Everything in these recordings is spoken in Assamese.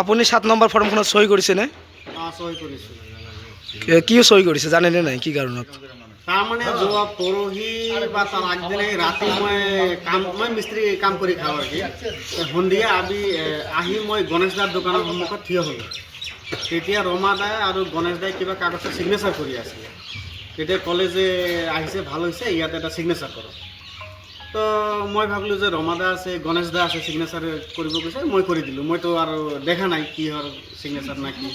আপুনি 7 নম্বৰ ফৰ্মখনত সই কৰিছেনে? সহি কৰিছোঁ। কিয় সই কৰিছে জানেনে নাই কি কাৰণত? তাৰমানে যোৱা পৰহি বা তাৰ আগদিনাই ৰাতি মই মিস্ত্ৰী কাম কৰি খাওঁ আৰু কি সন্ধিয়া আহি মই গণেশ দাৰ দোকানৰ সন্মুখত থিয় হ'লোঁ। তেতিয়া ৰমা দাই আৰু গণেশ দাই কিবা কাগজত ছিগনেচাৰ কৰি আছিলে। তেতিয়া ক'লে যে আহিছে ভাল হৈছে, ইয়াত এটা ছিগনেচাৰ কৰক। তো মই ভাবিলোঁ যে ৰমা দা আছে, গণেশ দা আছে, ছিগনেচাৰ কৰিব গৈছে, মই কৰি দিলোঁ। মইতো আৰু দেখা নাই কি হ'ল ছিগনেচাৰ না কি।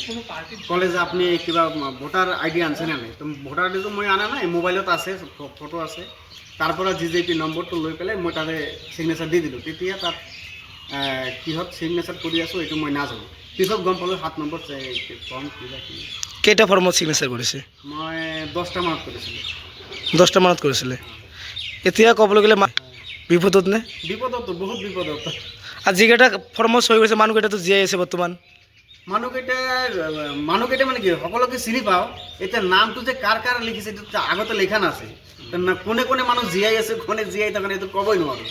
ক'লে যে আপুনি কিবা ভোটাৰ আইডি আনছে নে নাই? তো ভোটাৰ আইডিটো মই অনা নাই, মোবাইলত আছে, ফটো আছে। তাৰ পৰা জিজেপি নম্বৰটো লৈ পেলাই মই তাতে ছিগনেচাৰ দি দিলোঁ। তেতিয়া তাত কিহত ছিগনেচাৰ কৰি আছোঁ এইটো মই নাজানো। পিছত গম পালোঁ 7 নম্বৰ ফৰ্ম কিবা কিবি। কেইটা ফৰ্মত ছিগনেচাৰ কৰিছে? মই 10টা মানত কৰিছিলোঁ। 10টা মানত কৰিছিলে। এতিয়া ক'বলৈ গ'লে বিপদত নে? বিপদতো, বহুত বিপদত। আৰু যিকেইটা ফৰ্মত সই কৰিছে মানুহকেইটাতো জীয়াই আছে বৰ্তমান। মানুহকেইটা মানে কি সকলোকে চিনি পাওঁ। এতিয়া নামটো যে কাৰ কাৰ লিখিছে এইটো আগতে লিখা নাছিল। কোনে কোনে মানুহ জীয়াই আছে, কোনে জীয়াই থকা নাই এইটো ক'বই নোৱাৰোঁ।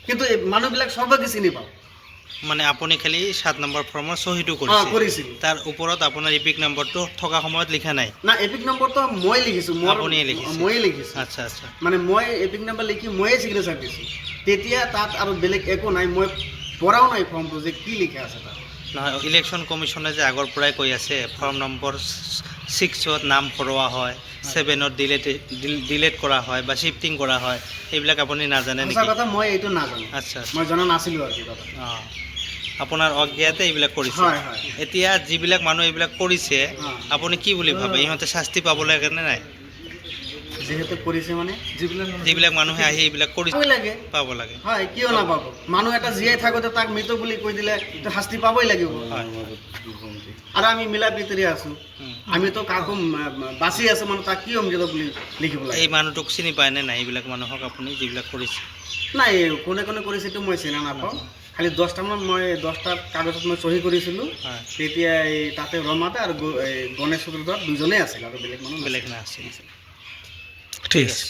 কিন্তু এই মানুহবিলাক সবকে চিনি পাওঁ। মানে আপুনি খালি 7 নম্বৰ ফৰ্মৰ চহীটো কৰিছিলোঁ। তাৰ ওপৰত আপোনাৰ ইপিক নম্বৰটো থকা সময়ত লিখা নাই? না, এপিক নম্বৰটো মই লিখিছোঁ, আপুনিয়ে লিখিছে? ময়ে লিখিছোঁ। আচ্ছা আচ্ছা। মানে মই এপিক নম্বৰ লিখি ময়ে ছিগনেচাৰ দিছোঁ। তেতিয়া তাত আৰু বেলেগ একো নাই, মই পঢ়াও নাই ফৰ্মটো যে কি লিখা আছে তাত। নহয়, ইলেকশ্যন কমিশ্যনে যে আগৰ পৰাই কৈ আছে ফৰ্ম নম্বৰ 6ত নাম ভৰোৱা হয়, 7ত ডিলেট কৰা হয় বা শ্বিফটিং কৰা হয়, এইবিলাক আপুনি নাজানে নেকি? সঁচা কথা মই এইটো নাজানো। আচ্ছা মই জনা নাছিলোঁ আৰু কি কথা। অঁ, আপোনাৰ অজ্ঞাতে এইবিলাক কৰিছে। হয় হয়। এতিয়া যিবিলাক মানুহ এইবিলাক কৰিছে আপুনি কি বুলি ভাবে? ইহঁতে শাস্তি পাব লাগে নে নাই? যিহেতু কৰিছে মানে যিবিলাক মানুহে আহি এইবিলাক কৰিছে লাগে পাব লাগে। হয়, কিয় নাপাব? মানুহ এটা জীয়াই থাকোঁতে তাক মৃত বুলি কৈ দিলে শাস্তি পাবই লাগিব। হয়। আৰু আমি মিলা প্ৰীতিৰে আছোঁ, আমিতো কাকো বাচি আছোঁ, মানে তাক কিয় মৃত বুলি লিখিব লাগে? এই মানুহটোক চিনি পায় নে নাই, এইবিলাক মানুহক আপুনি যিবিলাক কৰিছে? নাই, কোনে কোনে কৰিছে এইটো মই চিনা নাপাওঁ। খালি 10টা মানত মই 10টা কাগজত মই চহী কৰিছিলোঁ। হয়। তেতিয়া এই তাতে ৰমাতে আৰু গণেশ চতুৰ্থত দুজনেই আছিল আৰু বেলেগ মানুহ বেলেগ নাছিল। ঠিক আছে।